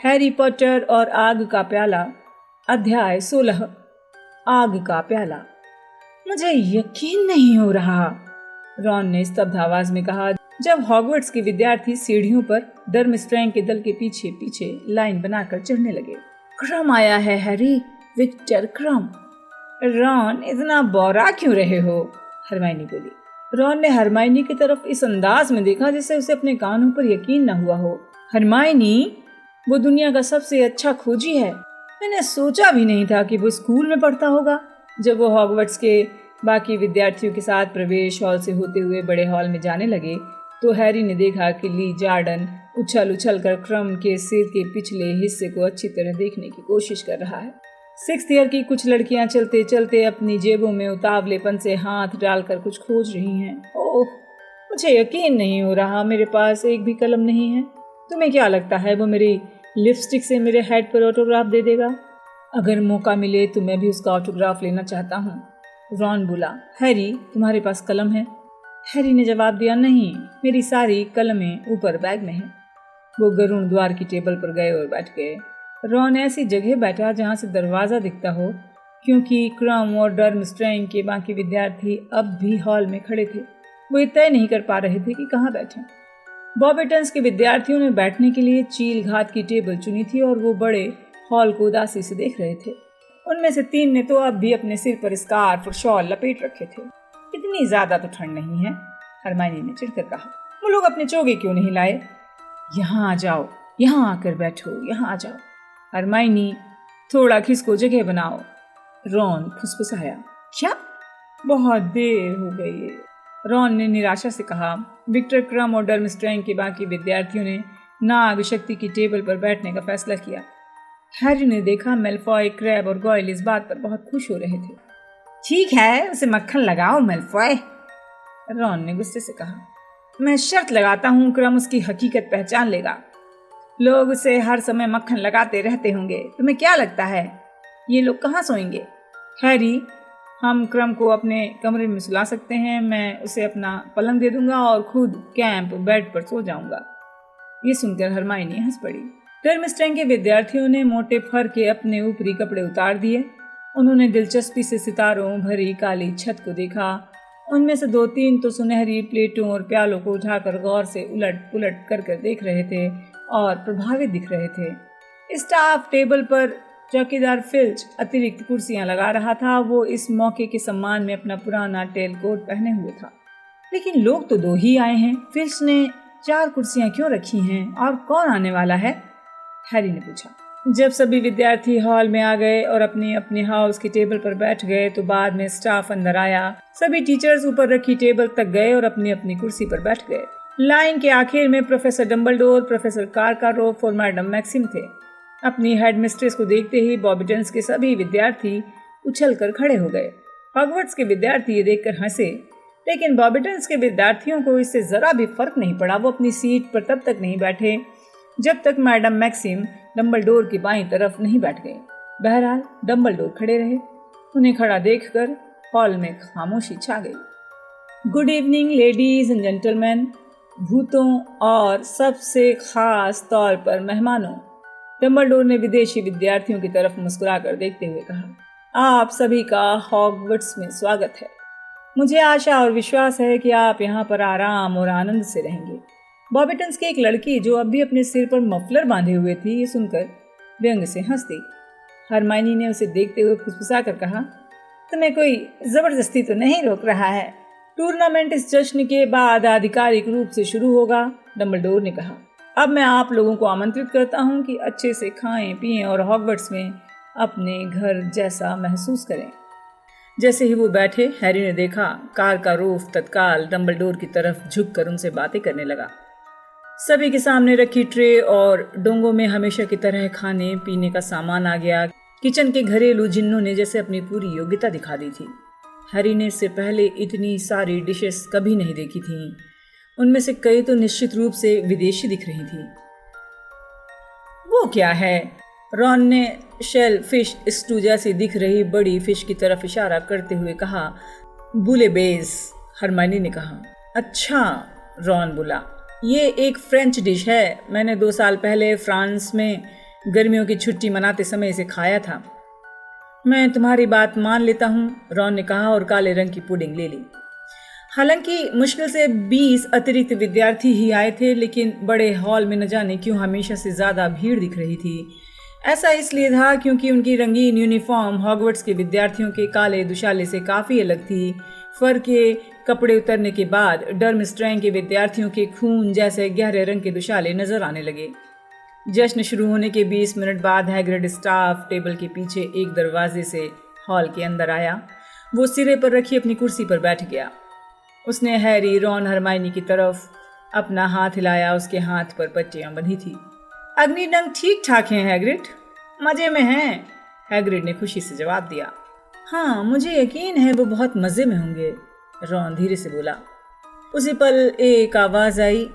Harry Potter और आग का प्याला, अध्याय 16। आग का प्याला। मुझे यकीन नहीं हो रहा, रॉन ने स्तब्ध आवाज में कहा जब हॉगवर्ट्स के विद्यार्थी सीढ़ियों पर डर्मस्ट्रैंग के दल के पीछे पीछे लाइन बनाकर चढ़ने लगे। क्रम आया है हैरी, विक्टर क्रम। रॉन, इतना बौरा क्यों रहे हो? हरमाइनी बोली। रॉन ने हरमाइनी की तरफ इस अंदाज में देखा जैसे उसे अपने कानों पर यकीन न हुआ हो। हरमाइनी, वो दुनिया का सबसे अच्छा खोजी है। मैंने सोचा भी नहीं था कि वो स्कूल में पढ़ता होगा। जब वो हॉगवर्ट्स के बाकी विद्यार्थियों के साथ प्रवेश हॉल से होते हुए बड़े हॉल में जाने लगे तो हैरी ने देखा कि ली जॉर्डन उछल उछल कर क्रम के सिर के पिछले हिस्से को अच्छी तरह देखने की कोशिश कर रहा है। 6th ईयर की कुछ लड़कियां चलते चलते अपनी जेबों में उतावलेपन से हाथ डालकर कुछ खोज रही हैं। ओह, मुझे यकीन नहीं हो रहा, मेरे पास एक भी कलम नहीं है। तुम्हें क्या लगता है वो मेरी लिपस्टिक से मेरे हेड पर ऑटोग्राफ दे देगा? अगर मौका मिले तो मैं भी उसका ऑटोग्राफ लेना चाहता हूँ, रॉन बोला। हैरी, तुम्हारे पास कलम है? हैरी ने जवाब दिया, नहीं, मेरी सारी कलमें ऊपर बैग में हैं। वो गरुड़ द्वार की टेबल पर गए और बैठ गए। रॉन ऐसी जगह बैठा जहाँ से दरवाज़ा दिखता हो, क्योंकि क्रम और डर्मस्ट्रैंग के बाकी विद्यार्थी अब भी हॉल में खड़े थे। वो ये तय नहीं कर पा रहे थे कि कहाँ बैठें। बॉबिटन्स के विद्यार्थियों ने बैठने के लिए चील घात की टेबल चुनी थी और वो बड़े हॉल को उदासी से देख रहे थे। उनमें से 3 ने तो अब भी अपने सिर पर स्कार्फ और शॉल लपेट रखे थे। इतनी ज्यादा तो ठंड नहीं है, हरमाइनी ने चिढ़कर कहा। वो लोग अपने चोगे क्यों नहीं लाए? यहाँ आ जाओ, यहाँ आकर बैठो, यहाँ आ जाओ। हरमाइनी, थोड़ा खिसको, जगह बनाओ, रॉन फुसफुसाया। क्या? बहुत देर हो गई है, रॉन ने निराशा से कहा। विक्टर क्रम और डर्मस्ट्रैंग के बाकी विद्यार्थियों ने नाग शक्ति की टेबल पर बैठने का फैसला किया। हैरी ने देखा मेलफॉय, क्रैब और गॉयल इस बात पर बहुत खुश हो रहे थे। ठीक है, उसे मक्खन लगाओ मेलफॉय, रॉन ने गुस्से से कहा। मैं शर्त लगाता हूँ क्रम उसकी हकीकत पहचान लेगा। लोग उसे हर समय मक्खन लगाते रहते होंगे। तुम्हें क्या लगता है ये लोग कहाँ सोएंगे? हैरी, हम क्रम को अपने कमरे में सुला सकते हैं। मैं उसे अपना पलंग दे दूंगा और खुद कैंप बेड पर सो जाऊंगा। ये सुनकर हरमाइनी हंस पड़ी। डर्मस्ट्रैंग के विद्यार्थियों ने मोटे फर के अपने ऊपरी कपड़े उतार दिए। उन्होंने दिलचस्पी से सितारों भरी काली छत को देखा। उनमें से 2-3 तो सुनहरी प्लेटों और प्यालों को उठाकर गौर से उलट पुलट कर देख रहे थे और प्रभावित दिख रहे थे। स्टाफ टेबल पर चौकीदार फिल्च अतिरिक्त कुर्सियां लगा रहा था। वो इस मौके के सम्मान में अपना पुराना टेल कोट पहने हुए था। लेकिन लोग तो 2 ही आए हैं, फिल्च ने 4 कुर्सियां क्यों रखी हैं और कौन आने वाला है? हैरी ने पूछा। जब सभी विद्यार्थी हॉल में आ गए और अपने अपने हाउस की टेबल पर बैठ गए तो बाद में स्टाफ अंदर आया। सभी टीचर्स ऊपर रखी टेबल तक गए और अपनी अपनी कुर्सी पर बैठ गए। लाइन के आखिर में प्रोफेसर डम्बलडोर, प्रोफेसर कारकारोफ और मैडम मैक्सिम थे। अपनी हेडमिस्ट्रेस को देखते ही बॉबिटन्स के सभी विद्यार्थी उछलकर खड़े हो गए। हॉगवर्ट्स के विद्यार्थी ये देखकर हंसे, लेकिन बॉबिटन्स के विद्यार्थियों को इससे जरा भी फर्क नहीं पड़ा। वो अपनी सीट पर तब तक नहीं बैठे जब तक मैडम मैक्सिम डम्बलडोर की बाईं तरफ नहीं बैठ गए। बहरहाल डम्बलडोर खड़े रहे। उन्हें खड़ा देखकर हॉल में खामोशी छा गई। Good evening ladies and gentleman, भूतों और सबसे खास तौर पर मेहमानों, डम्बलडोर ने विदेशी विद्यार्थियों की तरफ मुस्कुराकर देखते हुए कहा। आप सभी का हॉगवर्ट्स में स्वागत है। मुझे आशा और विश्वास है कि आप यहाँ पर आराम और आनंद से रहेंगे। बॉबिटन्स की एक लड़की जो अब भी अपने सिर पर मफलर बांधे हुए थी, ये सुनकर व्यंग से हंस दी। हरमाइनी ने उसे देखते हुए फुसफुसा कर कहा, तुम्हें कोई जबरदस्ती तो नहीं रोक रहा है? टूर्नामेंट इस जश्न के बाद आधिकारिक रूप से शुरू होगा, डम्बलडोर ने कहा। अब मैं आप लोगों को आमंत्रित करता हूँ कि अच्छे से खाएं पिएं और हॉगवर्ट्स में अपने घर जैसा महसूस करें। जैसे ही वो बैठे, हैरी ने देखा कारकारोफ तत्काल डम्बलडोर की तरफ झुककर उनसे बातें करने लगा। सभी के सामने रखी ट्रे और डोंगों में हमेशा की तरह खाने पीने का सामान आ गया। किचन के घरेलू जिन्नों ने जैसे अपनी पूरी योग्यता दिखा दी थी। हैरी ने इससे पहले इतनी सारी डिशेस कभी नहीं देखी थीं। उनमें से कई तो निश्चित रूप से विदेशी दिख रही थी। वो क्या है? रॉन ने शेल फिश स्टू जैसी दिख रही बड़ी फिश की तरफ इशारा करते हुए कहा। बुलेबेस, हरमाइनी ने कहा। अच्छा, रॉन बोला, ये एक फ्रेंच डिश है। मैंने 2 साल पहले फ्रांस में गर्मियों की छुट्टी मनाते समय इसे खाया था। मैं तुम्हारी बात मान लेता हूँ, रॉन ने कहा और काले रंग की पुडिंग ले ली। हालांकि मुश्किल से 20 अतिरिक्त विद्यार्थी ही आए थे, लेकिन बड़े हॉल में न जाने क्यों हमेशा से ज़्यादा भीड़ दिख रही थी। ऐसा इसलिए था क्योंकि उनकी रंगीन यूनिफॉर्म हॉगवर्ट्स के विद्यार्थियों के काले दुशाले से काफ़ी अलग थी। फर के कपड़े उतरने के बाद डर्मस्ट्रैंग के विद्यार्थियों के खून जैसे गहरे रंग के दुशाले नजर आने लगे। जश्न शुरू होने के 20 मिनट बाद हैग्रिड स्टाफ टेबल के पीछे एक दरवाजे से हॉल के अंदर आया। वो सिरे पर रखी अपनी कुर्सी पर बैठ गया। उसने हैरी, रॉन, हरमाइनी की तरफ अपना हाथ हिलाया। उसके हाथ पर पट्टियां बंधी थी। अग्निडंग ठीक ठाक हैं हैग्रिड, मजे में हैं, हैग्रिड ने खुशी से जवाब दिया। हाँ, मुझे यकीन है वो बहुत मजे में होंगे, रॉन धीरे से बोला। उसी पल एक आवाज आई,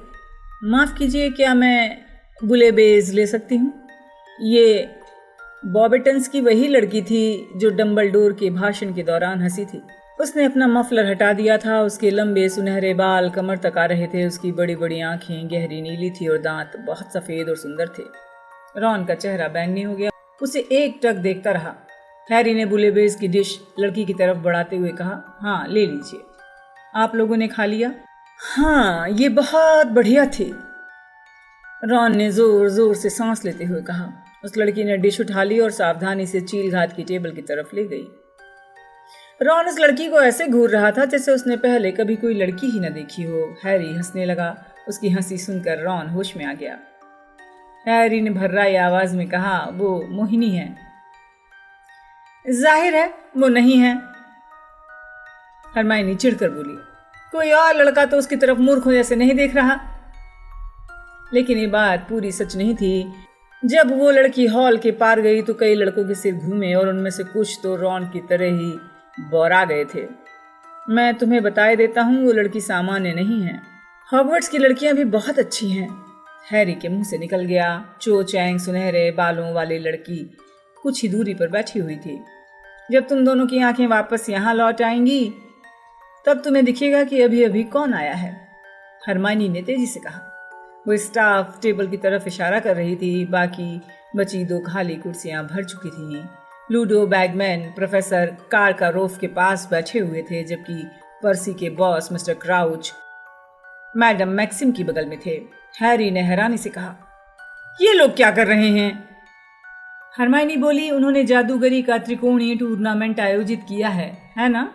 माफ कीजिए, क्या मैं बुलेबेज ले सकती हूँ? ये बॉबिटन्स की वही लड़की थी जो डम्बलडोर के भाषण के दौरान हंसी थी। उसने अपना मफलर हटा दिया था। उसके लंबे सुनहरे बाल कमर तक आ रहे थे। उसकी बड़ी बड़ी आंखें गहरी नीली थी और दांत बहुत सफेद और सुंदर थे। रॉन का चेहरा बैंगनी हो गया। उसे एक टक देखता रहा। हैरी ने बुलेबेज की डिश लड़की की तरफ बढ़ाते हुए कहा, हाँ ले लीजिए। आप लोगों ने खा लिया? हाँ, ये बहुत बढ़िया थी, रॉन ने जोर जोर से सांस लेते हुए कहा। उस लड़की ने डिश उठा ली और सावधानी से चील घात की टेबल की तरफ ले गई। रॉन उस लड़की को ऐसे घूर रहा था जैसे उसने पहले कभी कोई लड़की ही न देखी हो। हैरी हंसने लगा। उसकी हंसी सुनकर रॉन होश में आ गया। हैरी ने भर्राई आवाज में कहा, वो मोहिनी है। जाहिर है वो नहीं है, हरमाइनी चिढ़कर बोली। कोई और लड़का तो उसकी तरफ मूर्खों जैसे नहीं देख रहा। लेकिन ये बात पूरी सच नहीं थी। जब वो लड़की हॉल के पार गई तो कई लड़कों के सिर घूमे और उनमें से कुछ तो रॉन की तरह ही बौरा गए थे। मैं तुम्हें बताए देता हूँ, वो लड़की सामान्य नहीं है। हॉगवर्ट्स की लड़कियां भी बहुत अच्छी हैं, हैरी के मुंह से निकल गया। चो चैंग सुनहरे बालों वाली लड़की कुछ ही दूरी पर बैठी हुई थी। जब तुम दोनों की आंखें वापस यहाँ लौट आएंगी तब तुम्हें दिखेगा कि अभी अभी कौन आया है, हरमाइनी ने तेजी से कहा। वो स्टाफ टेबल की तरफ इशारा कर रही थी। बाकी बची 2 खाली कुर्सियां भर चुकी थीं। लूडो बैगमैन प्रोफेसर कारकारोफ के पास बैठे हुए थे, जबकि पर्सी के boss mister Crouch madam Maxime की बगल में थे। हैरी ने हैरानी से कहा, ये लोग क्या कर रहे हैं? हरमाइनी बोली, उन्होंने जादूगरी का त्रिकोणीय टूर्नामेंट आयोजित किया है ना?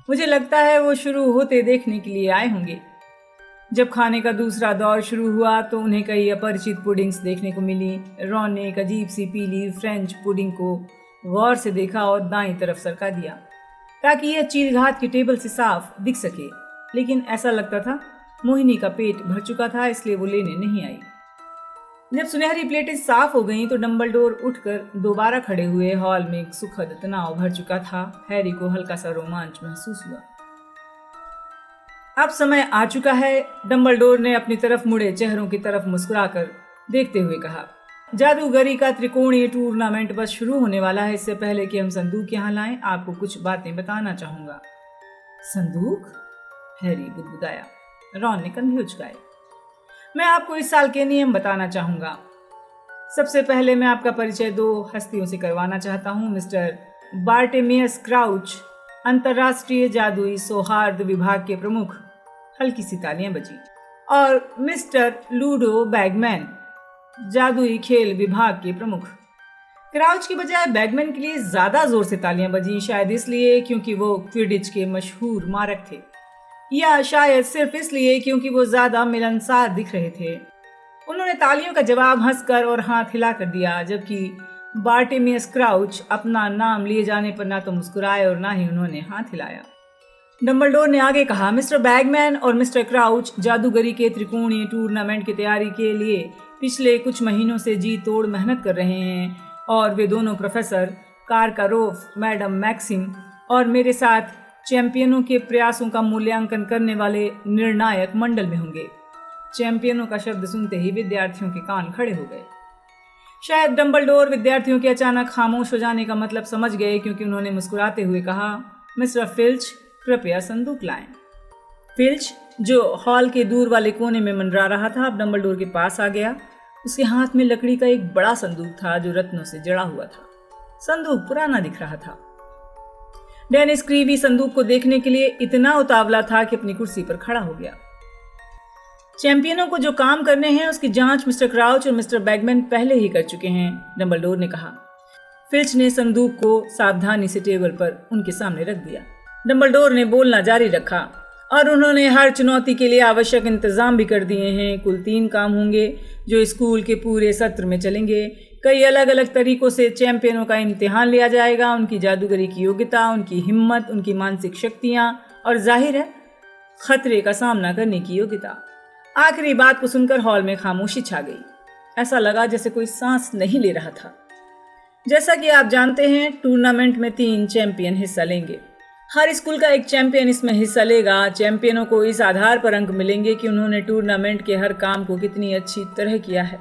मुझे लगता है वो शुरू होते देखने के लिए आए होंगे। जब खाने का दूसरा दौर शुरू हुआ तो उन्हें कई अपरिचित पुडिंग्स देखने को मिली। रॉन ने एक अजीब सी पीली फ्रेंच पुडिंग को गौर से देखा और दाईं तरफ सरका दिया ताकि यह चील घात की टेबल से साफ दिख सके। लेकिन ऐसा लगता था मोहिनी का पेट भर चुका था, इसलिए वो लेने नहीं आई। जब सुनहरी प्लेटें साफ हो गईं तो डम्बलडोर उठकर दोबारा खड़े हुए। हॉल में एक सुखद तनाव भर चुका था। हैरी को हल्का सा रोमांच महसूस हुआ। अब समय आ चुका है, डम्बलडोर ने अपनी तरफ मुड़े चेहरों की तरफ मुस्कुराकर देखते हुए कहा। जादूगरी का त्रिकोणीय टूर्नामेंट बस शुरू होने वाला है। इससे पहले कि हम संदूक यहाँ लाएं, आपको कुछ बातें बताना चाहूंगा। संदूक? हैरी बुदबुदाया। रॉन ने कंधे उचकाए। मैं आपको इस साल के नियम बताना चाहूंगा। सबसे पहले मैं आपका परिचय 2 हस्तियों से करवाना चाहता हूँ। मिस्टर बार्टेमियस क्राउच, अंतर्राष्ट्रीय जादुई सौहार्द विभाग के प्रमुख, हल्की सी तालियां बजी, और मिस्टर लूडो बैगमैन, जादुई खेल विभाग के प्रमुख। क्राउच की बजाय बैगमैन के लिए ज्यादा जोर से तालियां बजी, शायद इसलिए क्योंकि वो क्विडिच के मशहूर मारक थे, या शायद सिर्फ इसलिए क्योंकि वो ज्यादा मिलनसार दिख रहे थे। उन्होंने तालियों का जवाब हंसकर और हाथ हिलाकर दिया, जबकि बार्टेमियस क्राउच अपना नाम लिए जाने पर ना तो मुस्कुराए और ना ही उन्होंने हाथ हिलाया। डम्बलडोर ने आगे कहा, मिस्टर बैगमैन और मिस्टर क्राउच जादूगरी के त्रिकोणीय टूर्नामेंट की तैयारी के लिए पिछले कुछ महीनों से जी तोड़ मेहनत कर रहे हैं और वे दोनों प्रोफेसर कारकारोफ, मैडम मैक्सिम और मेरे साथ चैंपियनों के प्रयासों का मूल्यांकन करने वाले निर्णायक मंडल में होंगे। चैंपियनों का शब्द सुनते ही विद्यार्थियों के कान खड़े हो गए। शायद डम्बलडोर विद्यार्थियों के अचानक खामोश हो जाने का मतलब समझ गए, क्योंकि उन्होंने मुस्कुराते हुए कहा, मिस्टर फिल्च, कृपया संदूक लाएं। फिल्च, जो हॉल के दूर वाले कोने में मंडरा रहा था, अब डम्बलडोर के पास आ गया। उसके हाथ में लकड़ी का एक बड़ा संदूक था जो रत्नों से जड़ा हुआ था। संदूक पुराना दिख रहा था। डेनिस क्रीवी संदूक को देखने के लिए इतना उतावला था कि अपनी कुर्सी पर खड़ा हो गया। चैंपियनों को जो काम करने हैं उसकी जांच मिस्टर क्राउच और मिस्टर बैगमैन पहले ही कर चुके हैं, डंबलडोर ने कहा। फिल्च ने संदूक को सावधानी से टेबल पर उनके सामने रख दिया। डंबलडोर ने बोलना जारी रखा, और उन्होंने हर चुनौती के लिए आवश्यक इंतजाम भी कर दिए हैं। कुल 3 काम होंगे जो स्कूल के पूरे सत्र में चलेंगे। कई अलग अलग तरीकों से चैंपियनों का इम्तिहान लिया जाएगा, उनकी जादूगरी की योग्यता, उनकी हिम्मत, उनकी मानसिक शक्तियाँ और जाहिर है खतरे का सामना करने की योग्यता। आखिरी बात को सुनकर हॉल में खामोशी छा गई। ऐसा लगा जैसे कोई सांस नहीं ले रहा था। जैसा कि आप जानते हैं, टूर्नामेंट में 3 चैंपियन हिस्सा लेंगे। हर स्कूल का एक चैंपियन इसमें हिस्सा लेगा। चैंपियनों को इस आधार पर अंक मिलेंगे कि उन्होंने टूर्नामेंट के हर काम को कितनी अच्छी तरह किया है।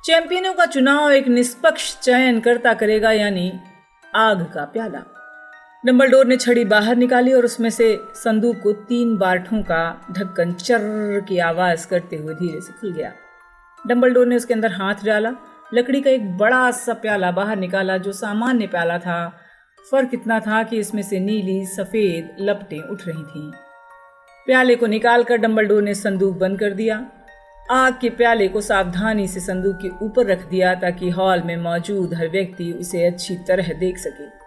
चैंपियनों का चुनाव एक निष्पक्ष चयनकर्ता करेगा, यानी आग का प्याला। डंबलडोर ने छड़ी बाहर निकाली और उसमें से संदूक को 3 बार ठोंका। ढक्कन चर्र की आवाज करते हुए धीरे से खुल गया। डंबलडोर ने उसके अंदर हाथ डाला। लकड़ी का एक बड़ा सा प्याला बाहर निकाला जो सामान्य प्याला था। फर्क इतना था कि इसमें से नीली सफेद लपटें उठ रही थीं। प्याले को निकालकर डंबलडोर ने संदूक बंद कर दिया। आग के प्याले को सावधानी से संदूक के ऊपर रख दिया ताकि हॉल में मौजूद हर व्यक्ति उसे अच्छी तरह देख सके।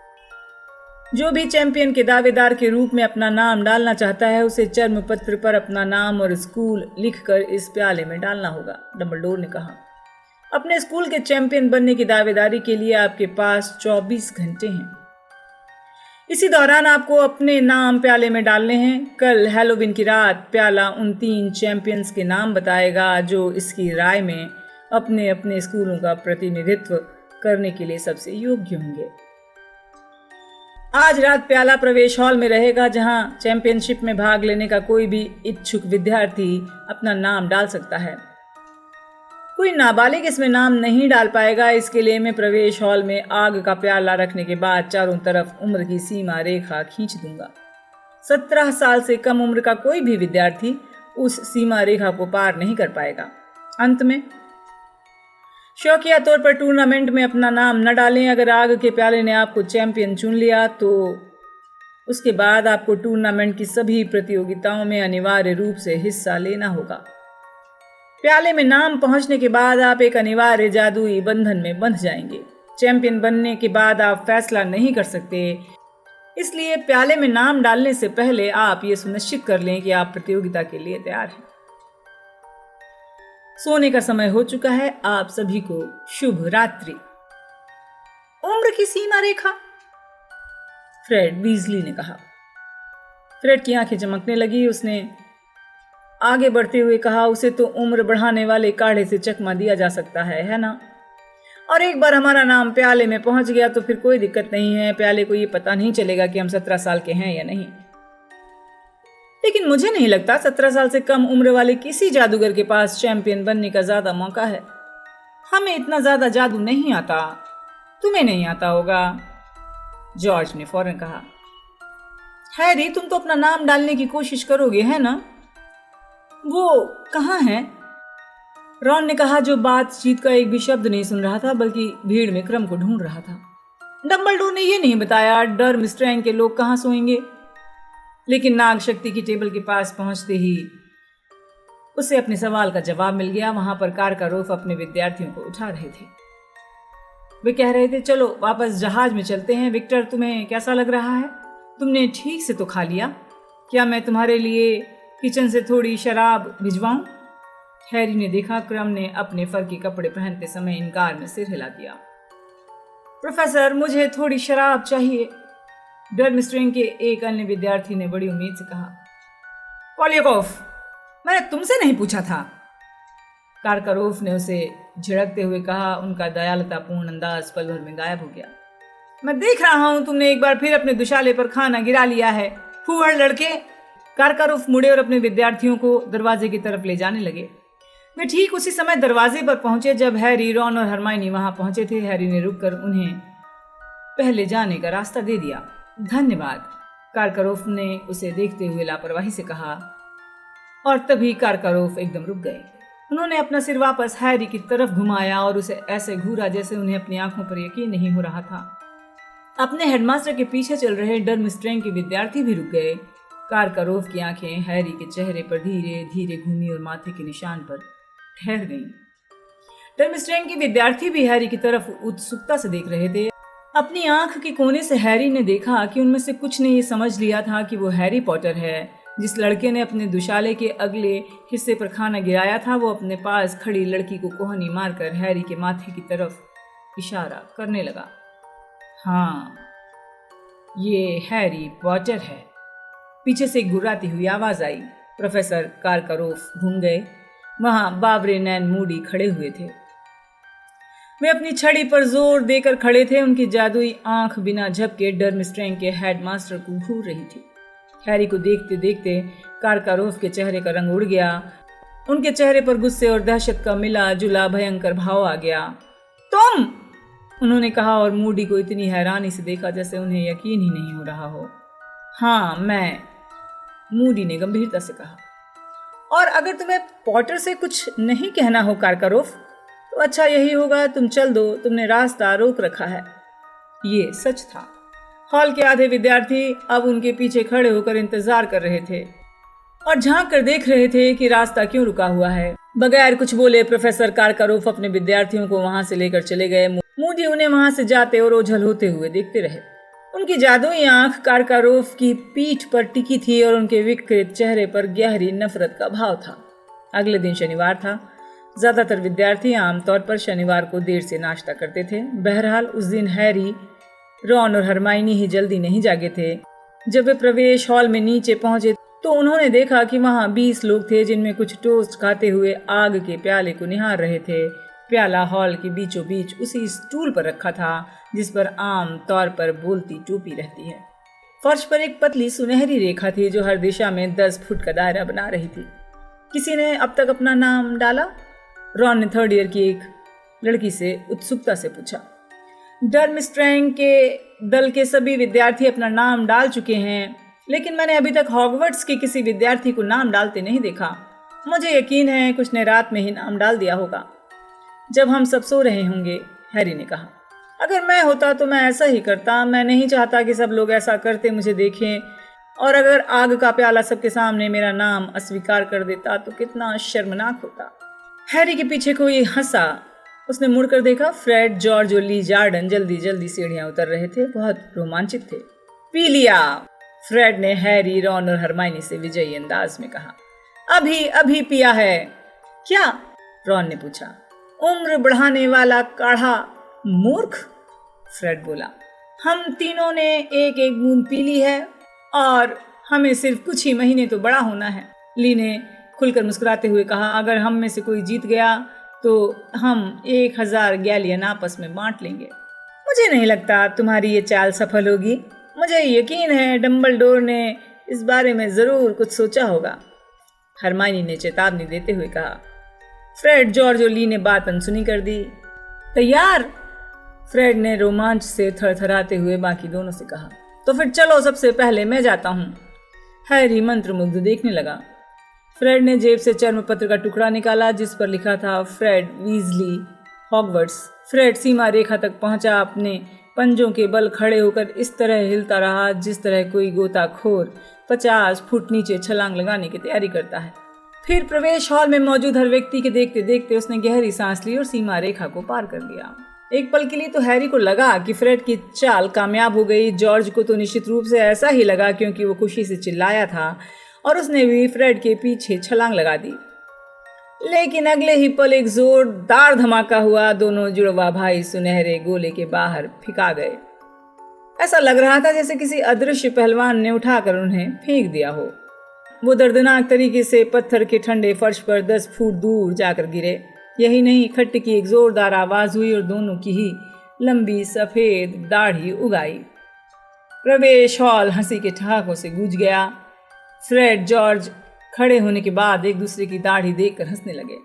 जो भी चैंपियन के दावेदार के रूप में अपना नाम डालना चाहता है उसे चर्म पत्र पर अपना नाम और स्कूल लिखकर इस प्याले में डालना होगा, डंबलडोर ने कहा। अपने स्कूल के चैंपियन बनने की दावेदारी के लिए आपके पास 24 घंटे हैं। इसी दौरान आपको अपने नाम प्याले में डालने हैं। कल हैलोवीन की रात प्याला उन 3 चैंपियंस के नाम बताएगा जो इसकी राय में अपने अपने स्कूलों का प्रतिनिधित्व करने के लिए सबसे योग्य होंगे। आज रात प्याला प्रवेश हॉल में रहेगा जहां चैंपियनशिप में भाग लेने का कोई भी इच्छुक विद्यार्थी अपना नाम डाल सकता है। कोई नाबालिग इसमें नाम नहीं डाल पाएगा। इसके लिए मैं प्रवेश हॉल में आग का प्याला रखने के बाद चारों तरफ उम्र की सीमा रेखा खींच दूंगा। 17 साल से कम उम्र का कोई भी विद्यार्थी उस सीमा रेखा को पार नहीं कर पाएगा। अंत में शौकिया तौर पर टूर्नामेंट में अपना नाम न डालें। अगर आग के प्याले ने आपको चैंपियन चुन लिया तो उसके बाद आपको टूर्नामेंट की सभी प्रतियोगिताओं में अनिवार्य रूप से हिस्सा लेना होगा। प्याले में नाम पहुंचने के बाद आप एक अनिवार्य जादुई बंधन में बंध जाएंगे। चैंपियन बनने के बाद आप फैसला नहीं कर सकते, इसलिए प्याले में नाम डालने से पहले आप ये सुनिश्चित कर लें कि आप प्रतियोगिता के लिए तैयार हैं। सोने का समय हो चुका है। आप सभी को शुभ रात्रि। उम्र की सीमा रेखा, फ्रेड वीजली ने कहा। फ्रेड की आंखें चमकने लगी। उसने आगे बढ़ते हुए कहा, उसे तो उम्र बढ़ाने वाले काढ़े से चकमा दिया जा सकता है ना? और एक बार हमारा नाम प्याले में पहुंच गया तो फिर कोई दिक्कत नहीं है। प्याले को ये पता नहीं चलेगा कि हम 17 साल के हैं या नहीं। लेकिन मुझे नहीं लगता 17 साल से कम उम्र वाले किसी जादूगर के पास चैंपियन बनने का ज्यादा मौका है। हमें इतना ज्यादा जादू नहीं आता। तुम्हें नहीं आता होगा, जॉर्ज ने फौरन कहा। हैरी, तुम तो अपना नाम डालने की कोशिश करोगे, है ना? वो कहाँ है? रॉन ने कहा, जो बातचीत का एक भी शब्द नहीं सुन रहा था बल्कि भीड़ में क्रम को ढूंढ रहा था। डंबलडोर ने यह नहीं बताया डर्मस्ट्रैंग के लोग कहाँ सोएंगे, लेकिन नाग शक्ति की टेबल के पास पहुंचते ही उसे अपने सवाल का जवाब मिल गया। वहां पर कारकारोफ अपने विद्यार्थियों को उठा रहे थे। वे कह रहे थे, चलो वापस जहाज में चलते हैं। विक्टर, तुम्हें कैसा लग रहा है? तुमने ठीक से तो खा लिया? क्या मैं तुम्हारे लिए किचन से थोड़ी शराब भिजवाऊं? हैरी ने देखा क्रम ने अपने फर के कपड़े पहनते समय इनकार में सिर हिला दिया। प्रोफेसर, मुझे थोड़ी शराब चाहिए, डर्मस्ट्रैंग के एक अन्य विद्यार्थी ने बड़ी उम्मीद से कहा। पॉलियाकोफ, मैंने तुमसे नहीं पूछा था, कारकारोफ ने उसे झिड़कते हुए कहा। उनका दयालुतापूर्ण अंदाज पल भर में गायब हो गया। मैं देख रहा हूं तुमने एक बार फिर अपने दुशाले पर खाना गिरा लिया है, फूहड़ लड़के। कारकारोफ मुड़े और अपने विद्यार्थियों को दरवाजे की तरफ ले जाने लगे। वे ठीक उसी समय दरवाजे पर पहुंचे जब हैरी, रॉन और हरमाइनी वहां पहुंचे थे। हैरी ने रुककर उन्हें पहले जाने का रास्ता दे दिया। धन्यवाद, कारकारोफ ने उसे देखते हुए लापरवाही से कहा। और तभी कारकारोफ एकदम रुक गए। उन्होंने अपना सिर वापस हैरी की तरफ घुमाया और उसे ऐसे घूरा जैसे उन्हें अपनी आंखों पर यकीन नहीं हो रहा था। अपने हेडमास्टर के पीछे चल रहे डर्मस्ट्रैंग के विद्यार्थी भी रुक गए। कारकारोव की आंखें हैरी के चेहरे पर धीरे धीरे घूमी और माथे के निशान पर ठहर गईं। डर्मस्ट्रैंग के विद्यार्थी भी हैरी की तरफ उत्सुकता से देख रहे थे। अपनी आंख के कोने से हैरी ने देखा कि उनमें से कुछ ने ये समझ लिया था कि वो हैरी पॉटर है। जिस लड़के ने अपने दुशाले के अगले हिस्से पर खाना गिराया था, वो अपने पास खड़ी लड़की को कोहनी मारकर हैरी के माथे की तरफ इशारा करने लगा। हाँ, ये हैरी पॉटर है। पीछे से एक गुर्राती हुई आवाज आई। प्रोफेसर कारकारोफ घूम गए। वहां बाबरेन एंड मूडी खड़े हुए थे। वे अपनी छड़ी पर जोर देकर खड़े थे। उनकी जादुई आंख बिना झपके डर्मस्ट्रैंग के हेडमास्टर को घूर रही थी। हैरी को देखते देखते कारकारोफ के चेहरे का रंग उड़ गया। उनके चेहरे पर गुस्से और दहशत का मिला जुला भयंकर भाव आ गया। तुम, उन्होंने कहा और मूडी को इतनी हैरानी से देखा जैसे उन्हें यकीन ही नहीं हो रहा हो। हाँ, मैं, मूडी ने गंभीरता से कहा। और अगर तुम्हें पॉटर से कुछ नहीं कहना हो कारकारोफ, तो अच्छा यही होगा तुम चल दो, तुमने रास्ता रोक रखा है। ये सच था। हॉल के आधे विद्यार्थी अब उनके पीछे खड़े होकर इंतजार कर रहे थे और झांक कर देख रहे थे कि रास्ता क्यों रुका हुआ है। बगैर कुछ बोले प्रोफेसर कारकारोफ अपने विद्यार्थियों को वहां से लेकर चले गए। मूडी उन्हें वहां से जाते और ओझल होते हुए देखते रहे। उनकी जादुई आंख कारकारोफ की पीठ पर टिकी थी और उनके विकृत चेहरे पर गहरी नफरत का भाव था। अगले दिन शनिवार था। ज्यादातर विद्यार्थी आमतौर पर शनिवार को देर से नाश्ता करते थे। बहरहाल उस दिन हैरी, रॉन और हरमाइनी ही जल्दी नहीं जागे थे। जब वे प्रवेश हॉल में नीचे पहुंचे तो उन्होंने देखा कि वहां 20 लोग थे, जिनमें कुछ टोस्ट खाते हुए आग के प्याले को निहार रहे थे। प्याला हॉल के बीचों बीच उसी स्टूल पर रखा था जिस पर आम तौर पर बोलती टोपी रहती है। फर्श पर एक पतली सुनहरी रेखा थी जो हर दिशा में 10 फुट का दायरा बना रही थी। किसी ने अब तक अपना नाम डाला? रॉन ने थर्ड ईयर की एक लड़की से उत्सुकता से पूछा। डर्मस्ट्रैंग के दल के सभी विद्यार्थी अपना नाम डाल चुके हैं, लेकिन मैंने अभी तक हॉगवर्ट्स के किसी विद्यार्थी को नाम डालते नहीं देखा। मुझे यकीन है कुछ ने रात में ही नाम डाल दिया होगा, जब हम सब सो रहे होंगे, हैरी ने कहा। अगर मैं होता तो मैं ऐसा ही करता। मैं नहीं चाहता कि सब लोग ऐसा करते मुझे देखें, और अगर आग का प्याला सबके सामने मेरा नाम अस्वीकार कर देता तो कितना शर्मनाक होता। हैरी के पीछे कोई हंसा। उसने मुड़कर देखा। फ्रेड, जॉर्ज और ली जार्डन जल्दी जल्दी सीढ़ियां उतर रहे थे, बहुत रोमांचित थे। पी लिया, फ्रेड ने हैरी, रॉन और हरमाइनी से विजयी अंदाज में कहा। अभी अभी पिया है। क्या? रॉन ने पूछा। उम्र बढ़ाने वाला काढ़ा, मूर्ख, फ्रेड बोला। हम तीनों ने एक एक बूंद पी ली है और हमें सिर्फ कुछ ही महीने तो बड़ा होना है, ली ने खुलकर मुस्कुराते हुए कहा। अगर हम में से कोई जीत गया तो हम 1000 गैलियन आपस में बांट लेंगे। मुझे नहीं लगता तुम्हारी ये चाल सफल होगी। मुझे यकीन है डम्बलडोर ने इस बारे में जरूर कुछ सोचा होगा, हरमाइनी ने चेतावनी देते हुए कहा। फ्रेड, जॉर्ज और ली ने बात अनसुनी कर दी। तैयार? फ्रेड ने रोमांच से थरथराते हुए बाकी दोनों से कहा। तो फिर चलो, सबसे पहले मैं जाता हूँ। हैरी मंत्रमुग्ध देखने लगा। फ्रेड ने जेब से चर्मपत्र का टुकड़ा निकाला जिस पर लिखा था फ्रेड वीजली, हॉगवर्ट्स। फ्रेड सीमा रेखा तक पहुंचा। अपने पंजों के बल खड़े होकर इस तरह हिलता रहा जिस तरह कोई गोताखोर 50 फुट नीचे छलांग लगाने की तैयारी करता है। फिर प्रवेश हॉल में मौजूद हर व्यक्ति के देखते देखते उसने गहरी सांस ली और सीमा रेखा को पार कर लिया। एक पल के लिए तो हैरी को लगा कि फ्रेड की चाल कामयाब हो गई। जॉर्ज को तो निश्चित रूप से ऐसा ही लगा, क्योंकि वो खुशी से चिल्लाया था और उसने भी फ्रेड के पीछे छलांग लगा दी। लेकिन अगले ही पल एक जोरदार धमाका हुआ। दोनों जुड़वा भाई सुनहरे गोले के बाहर फिका गए। ऐसा लग रहा था जैसे किसी अदृश्य पहलवान ने उठाकर उन्हें फेंक दिया हो। वो दर्दनाक तरीके से पत्थर के ठंडे फर्श पर 10 फुट दूर जाकर गिरे। यही नहीं, खट की एक जोरदार आवाज हुई और दोनों की ही लंबी सफेद दाढ़ी उगाई। प्रवेश हॉल हंसी के ठहाकों से गूंज गया। फ्रेड, जॉर्ज खड़े होने के बाद एक दूसरे की दाढ़ी देखकर हंसने लगे।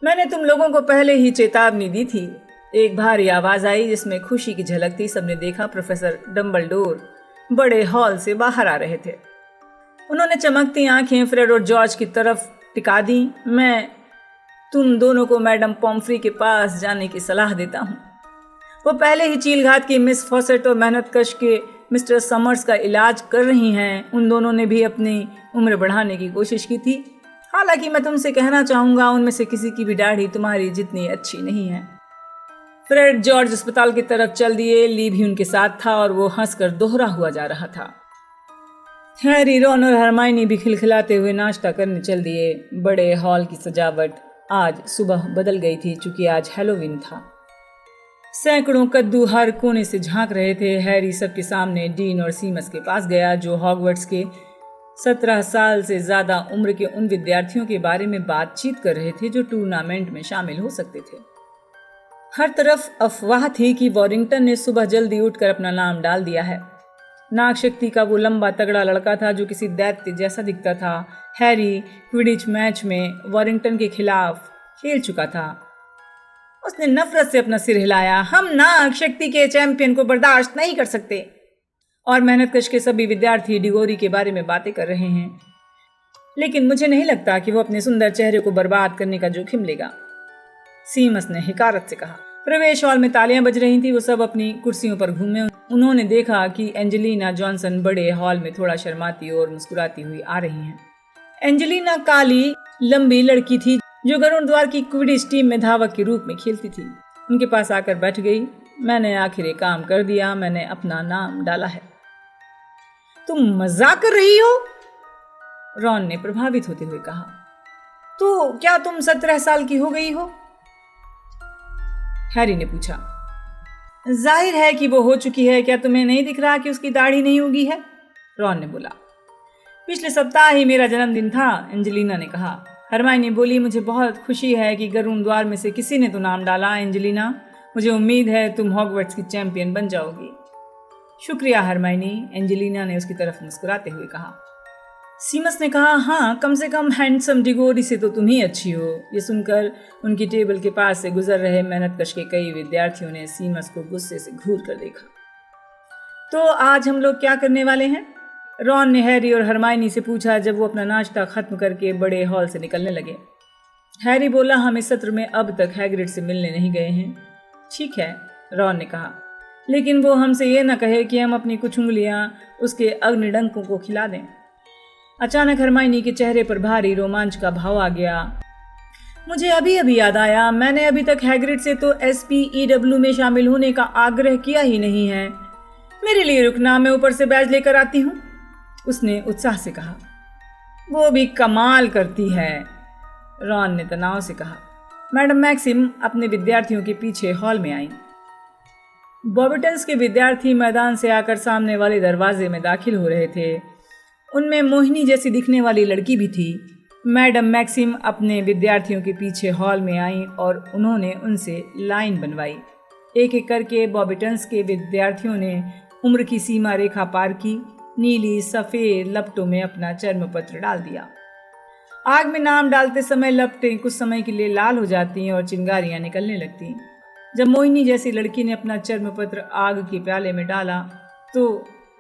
मैंने तुम लोगों को पहले ही चेतावनी दी थी, एक भारी आवाज आई जिसमें खुशी की झलक थी। सबने देखा प्रोफेसर डम्बलडोर बड़े हॉल से बाहर आ रहे थे। उन्होंने चमकती आंखें फ्रेड और जॉर्ज की तरफ टिका दी। तुम दोनों को मैडम पॉम्फ्री के पास जाने की सलाह देता हूँ। वो पहले ही चीलघाट की मिस फॉसेट और मेहनतकश के मिस्टर समर्स का इलाज कर रही हैं। उन दोनों ने भी अपनी उम्र बढ़ाने की कोशिश की थी। हालांकि मैं तुमसे कहना चाहूँगा, उनमें से किसी की भी दाढ़ी तुम्हारी जितनी अच्छी नहीं है। फ्रेड जॉर्ज अस्पताल की तरफ चल दिए। ली भी उनके साथ था और वो हंसकर दोहरा हुआ जा रहा था। हैरी, रॉन और हरमाइनी भी खिलखिलाते हुए नाश्ता करने चल दिए। बड़े हॉल की सजावट आज सुबह बदल गई थी, चूंकि आज हैलोवीन था। सैकड़ों कद्दू हर कोने से झांक रहे थे। हैरी सबके सामने डीन और सीमस के पास गया, जो हॉगवर्ट्स के 17 साल से ज्यादा उम्र के उन विद्यार्थियों के बारे में बातचीत कर रहे थे जो टूर्नामेंट में शामिल हो सकते थे। हर तरफ अफवाह थी कि वॉरिंगटन ने सुबह जल्दी उठकर अपना नाम डाल दिया है। नागशक्ति का वो लंबा तगड़ा लड़का था जो किसी दैत्य जैसा दिखता था। हैरी क्विडिच मैच में वॉरिंगटन के खिलाफ खेल चुका था। उसने नफरत से अपना सिर हिलाया। हम नागशक्ति के चैंपियन को बर्दाश्त नहीं कर सकते। और मेहनतकश के सभी विद्यार्थी डिगोरी के बारे में बातें कर रहे हैं, लेकिन मुझे नहीं लगता कि वो अपने सुंदर चेहरे को बर्बाद करने का जोखिम लेगा, सीमस ने हिकारत से कहा। प्रवेश हॉल में तालियां बज रही थी। वो सब अपनी कुर्सियों पर घूमे। उन्होंने देखा कि एंजेलिना जॉनसन बड़े हॉल में थोड़ा शर्माती और मुस्कुराती हुई आ रही हैं। एंजेलिना काली लंबी लड़की थी जो गरुड़ द्वार की क्विडिच टीम में धावक के रूप में खेलती थी। उनके पास आकर बैठ गई। मैंने आखिर ये काम कर दिया, मैंने अपना नाम डाला है। तुम मजाक कर रही हो? रॉन ने प्रभावित होते हुए कहा। तो क्या तुम 17 साल की हो गई हो? हैरी ने पूछा। जाहिर है कि वो हो चुकी है। क्या तुम्हें नहीं दिख रहा कि उसकी दाढ़ी नहीं उगी है? रॉन ने बोला। पिछले सप्ताह ही मेरा जन्मदिन था, एंजेलिना ने कहा। हरमाइनी बोली, मुझे बहुत खुशी है कि गरुड़ द्वार में से किसी ने तो नाम डाला। एंजेलिना, मुझे उम्मीद है तुम हॉगवर्ट्स की चैंपियन बन जाओगी। शुक्रिया हरमाइनी, एंजेलिना ने उसकी तरफ मुस्कुराते हुए कहा। सीमस ने कहा, हाँ, कम से कम हैंडसम डिगोरी से तो तुम ही अच्छी हो। ये सुनकर उनकी टेबल के पास से गुजर रहे मेहनतकश के कई विद्यार्थियों ने सीमस को गुस्से से घूर कर देखा। तो आज हम लोग क्या करने वाले हैं? रॉन ने हैरी और हरमाइनी से पूछा जब वो अपना नाश्ता खत्म करके बड़े हॉल से निकलने लगे। हैरी बोला, हम इस सत्र में अब तक हैग्रिड से मिलने नहीं गए हैं। ठीक है, रॉन ने कहा, लेकिन वो हमसे ये न कहे कि हम अपनी कुछ उंगलियां उसके अग्निडंकों को खिला दें। अचानक हरमाइनी के चेहरे पर भारी रोमांच का भाव आ गया। मुझे अभी अभी याद आया, मैंने अभी तक हैग्रिड से तो SPEW में शामिल होने का आग्रह किया ही नहीं है। मेरे लिए रुकना, मैं ऊपर से बैज लेकर आती हूँ, उसने उत्साह से कहा। वो भी कमाल करती है, रॉन ने तनाव से कहा। मैडम मैक्सिम अपने विद्यार्थियों के पीछे हॉल में आईं। बॉबिटन्स के विद्यार्थी मैदान से आकर सामने वाले दरवाजे में दाखिल हो रहे थे। उनमें मोहिनी जैसी दिखने वाली लड़की भी थी। मैडम मैक्सिम अपने विद्यार्थियों के पीछे हॉल में आईं और उन्होंने उनसे लाइन बनवाई। एक एक करके बॉबिटन्स के विद्यार्थियों ने उम्र की सीमा रेखा पार की। नीली सफ़ेद लपटों में अपना चर्म पत्र डाल दिया। आग में नाम डालते समय लपटें कुछ समय के लिए लाल हो जाती और चिंगारियां निकलने लगती। जब मोहिनी जैसी लड़की ने अपना चर्म पत्र आग के प्याले में डाला तो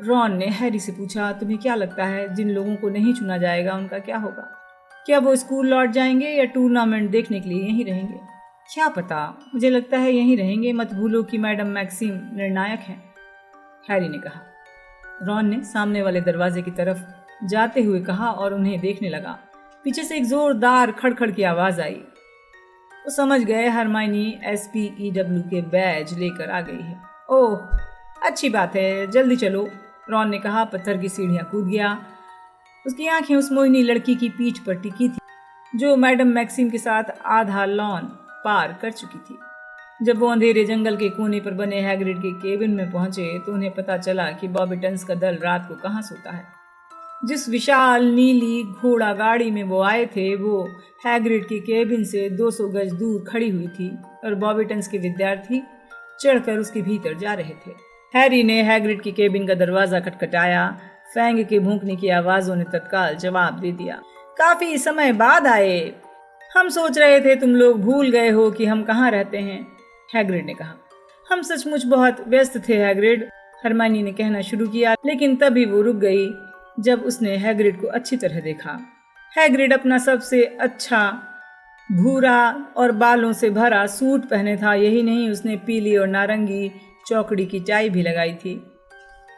रॉन ने हैरी से पूछा, तुम्हें क्या लगता है जिन लोगों को नहीं चुना जाएगा उनका क्या होगा? क्या वो स्कूल लौट जाएंगे या टूर्नामेंट देखने के लिए यहीं रहेंगे? क्या पता, मुझे लगता है यहीं रहेंगे। मत भूलो कि मैडम मैक्सिम निर्णायक हैं, हैरी ने कहा। रॉन ने सामने वाले दरवाजे की तरफ जाते हुए कहा और उन्हें देखने लगा। पीछे से एक जोरदार खड़खड़ की आवाज आई। वो समझ गए हरमाइनी SPEW के बैज लेकर आ गई है। ओह, अच्छी बात है, जल्दी चलो, रॉन ने कहा। पत्थर की सीढ़ियां कूद गया। उसकी आंखें उस मोहिनी लड़की की पीठ पर टिकी थी जो मैडम मैक्सिम के साथ आधा लॉन पार कर चुकी थी। जब वो अंधेरे जंगल के कोने पर बने हैग्रिड के केबिन में पहुंचे तो उन्हें पता चला कि बॉबिटन्स का दल रात को कहाँ सोता है। जिस विशाल नीली घोड़ा गाड़ी में वो आए थे वो हैग्रिड के केबिन से 200 गज दूर खड़ी हुई थी और बॉबिटन्स के विद्यार्थी चढ़कर उसके भीतर जा रहे थे। हैरी ने हैग्रिड के केबिन का दरवाजा खटखटाया। फैंग के भूंकने की आवाजों ने तत्काल जवाब दे दिया। काफी समय बाद आए। हम सोच रहे थे तुम लोग भूल गए हो कि हम कहाँ रहते हैं, हैग्रिड ने कहा। हम सचमुच बहुत व्यस्त थे हैग्रिड, हरमाइनी ने कहना शुरू किया, लेकिन तभी वो रुक गई जब उसने हैग्रिड को अच्छी तरह देखा। हैग्रिड अपना सबसे अच्छा भूरा और बालों से भरा सूट पहने था। यही नहीं, उसने पीली और नारंगी चौकड़ी की टाई भी लगाई थी।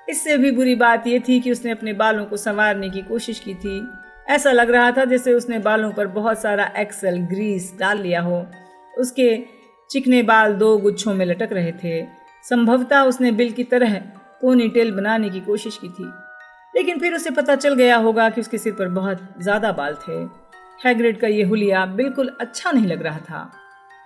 इससे भी बुरी बात यह थी कि उसने अपने बालों को संवारने की कोशिश की थी। ऐसा लग रहा था जैसे उसने बालों पर बहुत सारा एक्सेल ग्रीस डाल लिया हो। उसके चिकने बाल 2 गुच्छों में लटक रहे थे। संभवतः उसने बिल की तरह पोनीटेल बनाने की कोशिश की थी, लेकिन फिर उसे पता चल गया होगा कि उसके सिर पर बहुत ज्यादा बाल थे। हैग्रिड का ये हुलिया बिल्कुल अच्छा नहीं लग रहा था।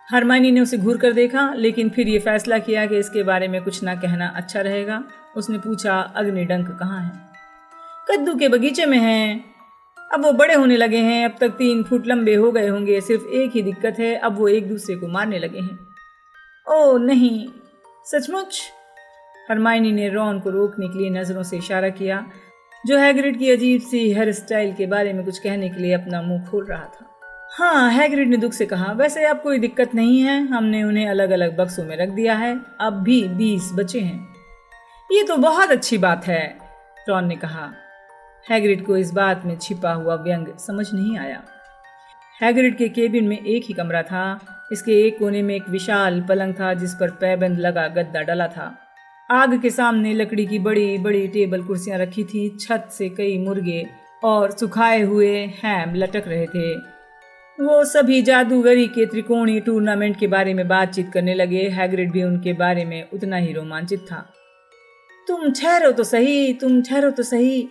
हरमाइनी ने उसे घूर कर देखा, लेकिन फिर ये फैसला किया कि इसके बारे में कुछ ना कहना अच्छा रहेगा। उसने पूछा, अग्निडंक कहाँ है? कद्दू के बगीचे में हैं। अब वो बड़े होने लगे हैं, अब तक 3 फुट लंबे हो गए होंगे। सिर्फ एक ही दिक्कत है, अब वो एक दूसरे को मारने लगे हैं। ओह नहीं, सचमुच? हरमाइनी ने रॉन को रोकने के लिए नजरों से इशारा किया, जो हैग्रिड की अजीब सी हेयर स्टाइल के बारे में कुछ कहने के लिए अपना मुंह खोल रहा था। हाँ, हैग्रिड ने दुख से कहा, वैसे अब कोई दिक्कत नहीं है। हमने उन्हें अलग अलग बक्सों में रख दिया है। अब भी 20 बचे हैं। ये तो बहुत अच्छी बात है, रॉन ने कहा। हैग्रिड को इस बात में छिपा हुआ व्यंग समझ नहीं आया। हैग्रिड के केबिन में एक ही कमरा था। इसके एक कोने में एक विशाल पलंग था जिस पर पैबंद लगा गद्दा डला था। आग के सामने लकड़ी की बड़ी बड़ी टेबल कुर्सियां रखी थी। छत से कई मुर्गे और सुखाए हुए हैम लटक रहे थे। वो सभी जादूगरी के त्रिकोणीय टूर्नामेंट के बारे में बातचीत करने लगे। हैग्रिड भी उनके बारे में उतना ही रोमांचित था। तुम ठहरो तो सही,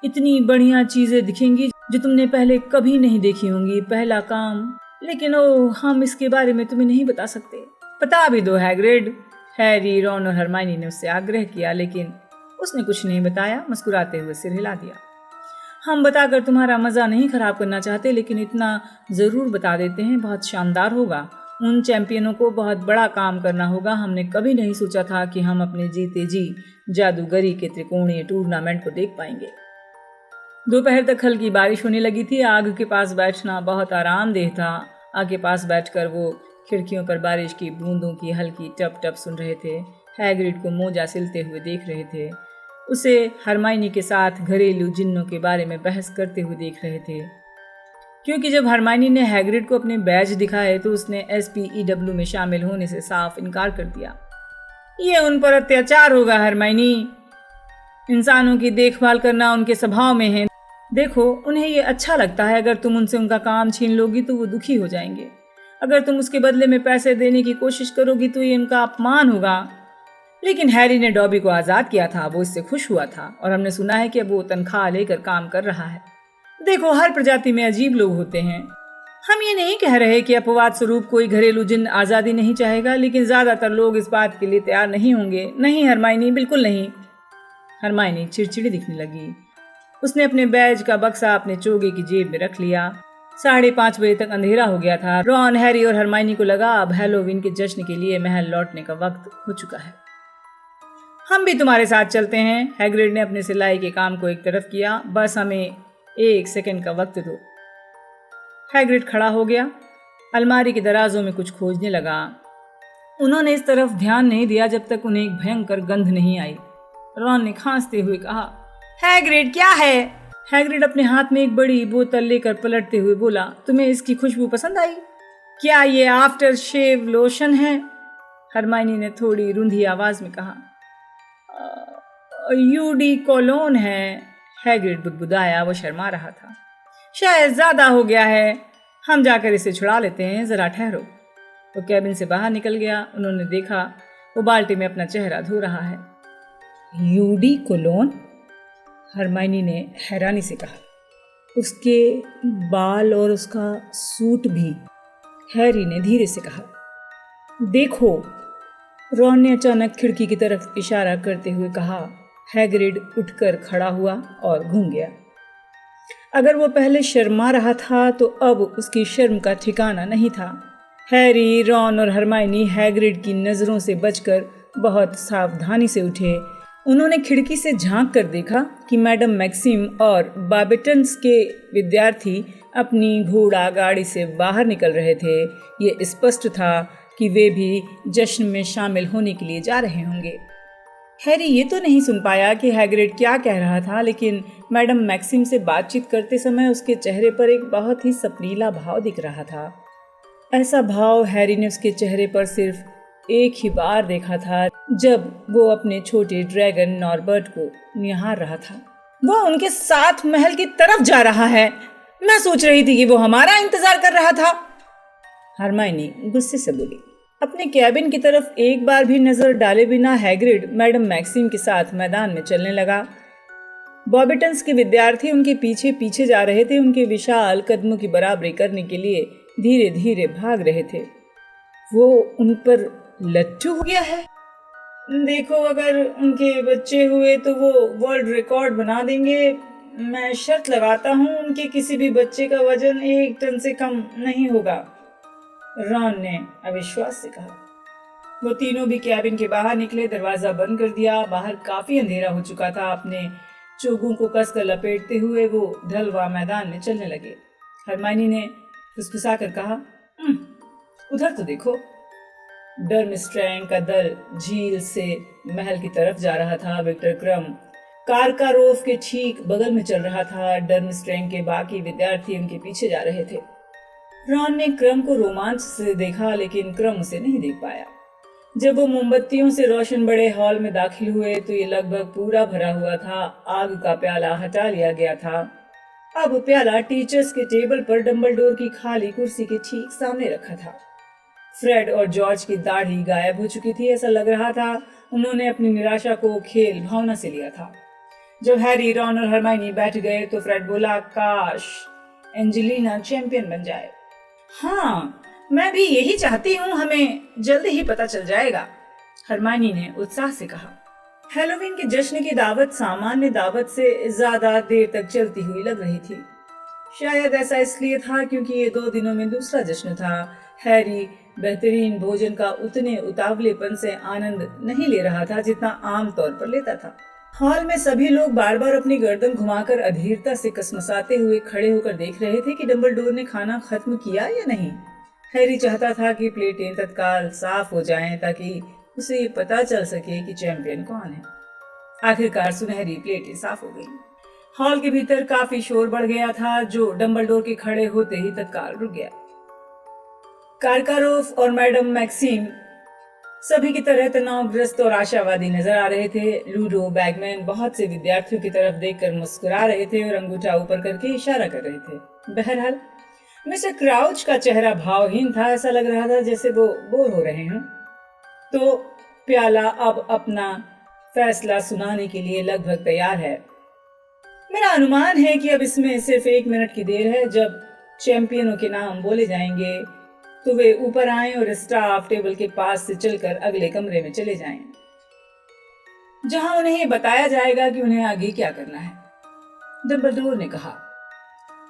इतनी बढ़िया चीजें दिखेंगी जो तुमने पहले कभी नहीं देखी होंगी। पहला काम, लेकिन हम इसके बारे में तुम्हें नहीं बता सकते। बता भी दो हैग्रिड। हैरी, रॉन और हरमाइनी ने उससे आग्रह किया, लेकिन उसने कुछ नहीं बताया। मुस्कुराते हुए सिर हिला दिया। हम बताकर तुम्हारा मजा नहीं खराब करना चाहते, लेकिन इतना जरूर बता देते हैं, बहुत शानदार होगा। उन चैंपियनों को बहुत बड़ा काम करना होगा। हमने कभी नहीं सोचा था कि हम अपने जीते जी जादूगरी के त्रिकोणीय टूर्नामेंट को देख पाएंगे। दोपहर तक हल्की बारिश होने लगी थी। आग के पास बैठना बहुत आरामदेह था। आग के पास बैठकर वो खिड़कियों पर बारिश की बूंदों की हल्की टप टप सुन रहे थे। हैग्रिड को मोजा सिलते हुए देख रहे थे। उसे हरमाइनी के साथ घरेलू जिन्नों के बारे में बहस करते हुए देख रहे थे, क्योंकि जब हरमाइनी ने हैग्रिड को अपने बैज दिखाए तो उसने SPEW में शामिल होने से साफ इनकार कर दिया। ये उन पर अत्याचार होगा हरमाइनी। इंसानों की देखभाल करना उनके स्वभाव में है। देखो, उन्हें ये अच्छा लगता है। अगर तुम उनसे उनका काम छीन लोगी तो वो दुखी हो जाएंगे। अगर तुम उसके बदले में पैसे देने की कोशिश करोगी तो ये उनका अपमान होगा। लेकिन हैरी ने डॉबी को आज़ाद किया था, वो इससे खुश हुआ था, और हमने सुना है कि अब वो तनख्वाह लेकर काम कर रहा है। देखो, हर प्रजाति में अजीब लोग होते हैं। हम ये नहीं कह रहे कि अपवाद स्वरूप कोई घरेलू जिन्न आज़ादी नहीं चाहेगा, लेकिन ज़्यादातर लोग इस बात के लिए तैयार नहीं होंगे। नहीं हरमाइनी, बिल्कुल नहीं। हरमाइनी चिड़चिड़ी दिखने लगी। उसने अपने बैज का बक्सा अपने चोगे की जेब में रख लिया। 5:30 बजे तक अंधेरा हो गया था। रॉन, हैरी और हरमाइनी को लगा अब हैलोवीन के जश्न के लिए महल लौटने का वक्त हो चुका है। हम भी तुम्हारे साथ चलते हैं। हैग्रिड ने अपने सिलाई के काम को एक तरफ किया। बस हमें 1 सेकंड का वक्त दो। हैग्रिड खड़ा हो गया, अलमारी के दराजों में कुछ खोजने लगा। उन्होंने इस तरफ ध्यान नहीं दिया जब तक उन्हें एक भयंकर गंध नहीं आई। रॉन ने खांसते हुए कहा, हैग्रिड क्या है? हैग्रिड अपने हाथ में एक बड़ी बोतल लेकर पलटते हुए बोला, तुम्हें इसकी खुशबू पसंद आई? क्या ये आफ्टर शेव लोशन है? हरमाइनी ने थोड़ी रुंधी आवाज में कहा। यूडी कोलोन है। हैग्रिड बुदबुदाया। वो शर्मा रहा था। शायद ज्यादा हो गया है। हम जाकर इसे छुड़ा लेते हैं, जरा ठहरो। वो कैबिन से बाहर निकल गया। उन्होंने देखा वो बाल्टी में अपना चेहरा धो रहा है। UD colon? हरमाइनी ने हैरानी से कहा। उसके बाल और उसका सूट भी। हैरी ने धीरे से कहा। देखो, रॉन ने अचानक खिड़की की तरफ इशारा करते हुए कहा। हैग्रिड उठकर खड़ा हुआ और घूम गया। अगर वो पहले शर्मा रहा था तो अब उसकी शर्म का ठिकाना नहीं था। हैरी, रॉन और हरमाइनी हैग्रिड की नज़रों से बचकर बहुत सावधानी से उठे। उन्होंने खिड़की से झांक कर देखा कि मैडम मैक्सिम और बार्बिटन्स के विद्यार्थी अपनी घोड़ा गाड़ी से बाहर निकल रहे थे। ये स्पष्ट था कि वे भी जश्न में शामिल होने के लिए जा रहे होंगे। हैरी ये तो नहीं सुन पाया कि हैग्रिड क्या कह रहा था, लेकिन मैडम मैक्सिम से बातचीत करते समय उसके चेहरे पर एक बहुत ही सपनीला भाव दिख रहा था। ऐसा भाव हैरी ने उसके चेहरे पर सिर्फ एक ही बार देखा था, जब वो अपने छोटे ड्रैगन नॉर्बर्ट को निहार रहा था। वो उनके साथ महल की तरफ जा रहा है। मैं सोच रही थी कि वो हमारा इंतजार कर रहा था। हरमाइनी गुस्से से बोली। अपने कैबिन की तरफ एक बार भी नजर डाले बिना हैग्रिड मैडम मैक्सिम के साथ मैदान में चलने लगा। बॉबिटन्स के विद्यार्थी उनके पीछे पीछे जा रहे थे। उनके विशाल कदमों की बराबरी करने के लिए धीरे धीरे भाग रहे थे। वो उन पर लट्टू हो गया है। देखो, अगर उनके बच्चे हुए तो वो वर्ल्ड रिकॉर्ड बना देंगे। मैं शर्त लगाता हूँ उनके किसी भी बच्चे का वजन 1 टन से कम नहीं होगा, रॉन ने अविश्वास से कहा। वो तीनों भी कैबिन के बाहर निकले, दरवाजा बंद कर दिया। बाहर काफी अंधेरा हो चुका था। अपने चोगों को कसकर लपेटते हुए वो ढलवा मैदान में चलने लगे। हरमाइनी ने फुसफुसाकर कहा, उधर तो देखो। डर्मस्ट्रैंग का दल झील से महल की तरफ जा रहा था। विक्टर क्रम कारकारोफ के ठीक बगल में चल रहा था। डर्मस्ट्रैंग के बाकी विद्यार्थी उनके पीछे जा रहे थे। रॉन ने क्रम को रोमांच से देखा, लेकिन क्रम उसे नहीं देख पाया। जब वो मोमबत्तियों से रोशन बड़े हॉल में दाखिल हुए तो ये लगभग पूरा भरा हुआ था। आग का प्याला हटा लिया गया था। अब प्याला टीचर्स के टेबल पर डंबलडोर की खाली कुर्सी के ठीक सामने रखा था। फ्रेड और जॉर्ज की दाढ़ी गायब हो चुकी थी। ऐसा लग रहा था उन्होंने अपनी निराशा को खेल भावना से लिया था। जब हैरी, रॉन और हरमाइनी बैठ गए तो फ्रेड बोला, काश एंजेलिना चैंपियन बन जाए। हाँ, मैं भी यही चाहती हूँ। हमें जल्दी ही पता चल जाएगा, हरमाइनी ने उत्साह से कहा। हैलोवीन के जश्न की दावत सामान्य दावत से ज्यादा देर तक चलती हुई लग रही थी। शायद ऐसा इसलिए था क्योंकि ये 2 दिनों में दूसरा जश्न था। हैरी बेहतरीन भोजन का उतने उतावलेपन से आनंद नहीं ले रहा था जितना आम तौर पर लेता था। हॉल में सभी लोग बार बार अपनी गर्दन घुमाकर अधीरता से कसमसाते हुए खड़े होकर देख रहे थे कि डंबलडोर ने खाना खत्म किया या नहीं। हैरी चाहता था कि प्लेटें तत्काल साफ हो जाएं ताकि उसे ये पता चल सके कि चैंपियन कौन है। आखिरकार सुनहरी प्लेटें साफ हो गईं। हॉल के भीतर काफी शोर बढ़ गया था, जो डंबलडोर के खड़े होते ही तत्काल रुक गया। कारकारोफ और मैडम मैक्सिम सभी की तरह तनावग्रस्त और आशावादी नजर आ रहे थे। लूडो बैगमैन बहुत से विद्यार्थियों की तरफ देखकर मुस्कुरा रहे थे और अंगूठा ऊपर करके इशारा कर रहे थे। बहरहाल मिस्टर क्राउच का चेहरा भावहीन था। ऐसा लग रहा था जैसे वो बोर हो रहे हों। तो प्याला अब अपना फैसला सुनाने के लिए लगभग तैयार है। मेरा अनुमान है कि अब इसमें सिर्फ 1 मिनट की देर है। जब चैंपियनों के नाम बोले जाएंगे तो वे ऊपर आएं और स्टाफ टेबल के पास से चलकर अगले कमरे में चले जाएं, जहां उन्हें बताया जाएगा कि उन्हें आगे क्या करना है, डंबलडोर ने कहा।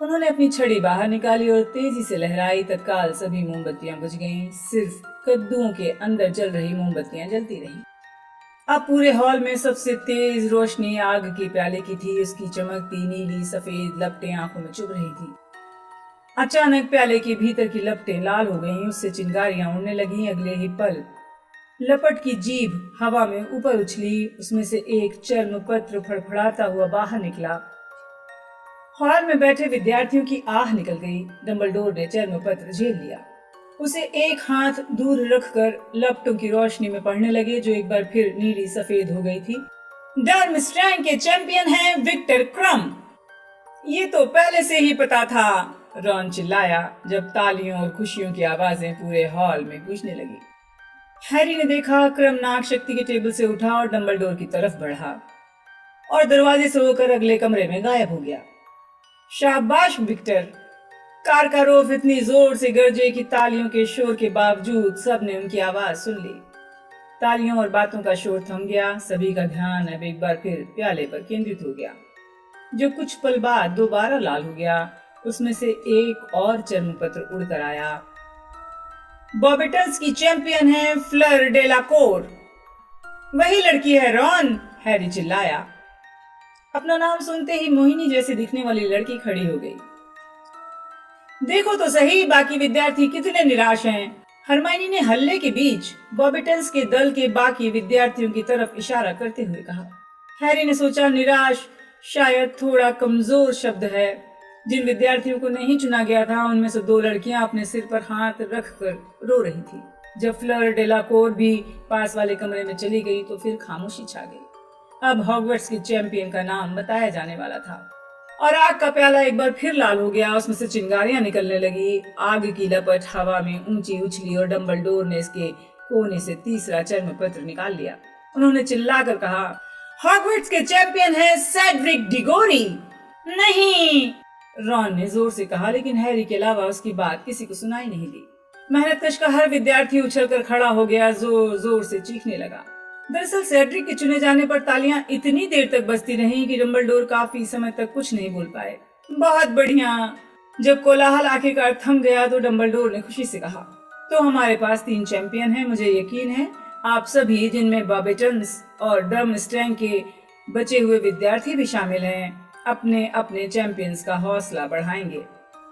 उन्होंने अपनी छड़ी बाहर निकाली और तेजी से लहराई। तत्काल सभी मोमबत्तियां बुझ गईं। सिर्फ कद्दुओं के अंदर जल रही मोमबत्तियां जलती रहीं। अब पूरे हॉल में सबसे तेज रोशनी आग के प्याले की थी। उसकी चमकती नीली सफेद लपटें आंखों में चुभ रही थी। अचानक प्याले के भीतर की लपटें लाल हो गईं। उससे चिंगारियां उड़ने लगीं। अगले ही पल लपट की जीभ हवा में ऊपर उछली। उसमें से एक चर्म पत्र फड़फड़ाता हुआ बाहर निकला। हॉल में बैठे विद्यार्थियों की आह निकल गई। डंबलडोर ने चर्म पत्र झेल लिया। उसे एक हाथ दूर रखकर लपटों की रोशनी में पढ़ने लगे, जो एक बार फिर नीली सफेद हो गई थी। डर्मस्ट्रैंग के चैंपियन हैं विक्टर क्रम। ये तो पहले से ही पता था, रॉन चिल्लाया जब तालियों और खुशियों की आवाजें पूरे हॉल में गूंजने लगी। हैरी ने देखा क्रम नाग शक्ति के टेबल से उठा और डंबलडोर की तरफ बढ़ा और दरवाजे से होकर अगले कमरे में गायब हो गया। शाबाश विक्टर, कारकारोफ इतनी जोर से गरजे कि तालियों के शोर के बावजूद सबने उनकी आवाज सुन ली। तालियों और बातों का शोर थम गया। सभी का ध्यान अब एक बार फिर प्याले पर केंद्रित हो गया, जो कुछ पल बाद दोबारा लाल हो गया। उसमें से एक और चर्म पत्र उड़कर आया। बॉबिटन्स की चैंपियन है फ्लर डेलाकोर। वही लड़की है रॉन, हैरी चिल्लाया। अपना नाम सुनते ही मोहिनी जैसी दिखने वाली लड़की खड़ी हो गई। देखो तो सही बाकी विद्यार्थी कितने निराश हैं, हरमाइनी ने हल्ले के बीच बॉबिटन्स के दल के बाकी विद्यार्थियों की तरफ इशारा करते हुए कहा। हैरी ने सोचा निराश शायद थोड़ा कमजोर शब्द है। जिन विद्यार्थियों को नहीं चुना गया था उनमें से 2 लड़कियां अपने सिर पर हाथ रखकर रो रही थी। जब फ्लर डेलाकोर भी पास वाले कमरे में चली गई तो फिर खामोशी छा गई। अब हॉगवर्ट्स के चैंपियन का नाम बताया जाने वाला था और आग का प्याला एक बार फिर लाल हो गया। उसमें से चिंगारियां निकलने लगी। आग की लपट हवा में ऊंची उछली और डंबलडोर ने इसके कोने से तीसरा चर्म पत्र निकाल लिया। उन्होंने चिल्लाकर कहा, हॉगवर्ट्स के चैंपियन है सेड्रिक डिगोरी। नहीं, रॉन ने जोर से कहा, लेकिन हैरी के अलावा उसकी बात किसी को सुनाई नहीं दी। मेहनतकश का हर विद्यार्थी उछलकर खड़ा हो गया, जोर जोर से चीखने लगा। दरअसल सेड्रिक के चुने जाने पर तालियां इतनी देर तक बजती रहीं कि डंबलडोर काफी समय तक कुछ नहीं बोल पाए। बहुत बढ़िया। जब कोलाहल आखिरकार थम गया तो डंबलडोर ने खुशी से कहा, तो हमारे पास 3 चैंपियन हैं। मुझे यकीन है आप सभी, जिनमें बार्बिटन्स और ड्रमस्टैंग के बचे हुए विद्यार्थी भी शामिल हैं, अपने अपने चैंपियंस का हौसला बढ़ाएंगे।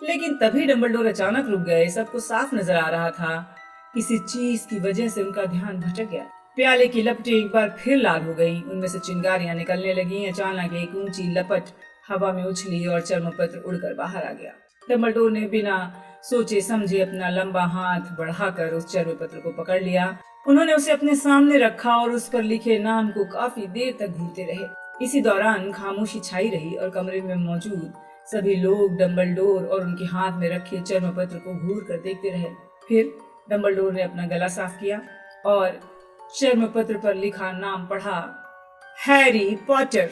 लेकिन तभी डंबलडोर अचानक रुक गए। सबको साफ नजर आ रहा था किसी चीज की वजह से उनका ध्यान भटक गया। प्याले की लपटें एक बार फिर लाल हो गईं। उनमें से चिंगारियां निकलने लगीं। अचानक एक ऊंची लपट हवा में उछली और चर्मपत्र उड़कर बाहर आ गया। डंबलडोर ने बिना सोचे समझे अपना लंबा हाथ बढ़ाकर उस चर्मपत्र को पकड़ लिया। उन्होंने उसे अपने सामने रखा और उस पर लिखे नाम को काफी देर तक घूरते रहे। इसी दौरान खामोशी छाई रही और कमरे में मौजूद सभी लोग डंबलडोर और उनके हाथ में रखे चर्मपत्र को घूर कर देखते रहे। फिर डंबलडोर ने अपना गला साफ किया और चर्मपत्र पर लिखा नाम पढ़ा, हैरी पॉटर।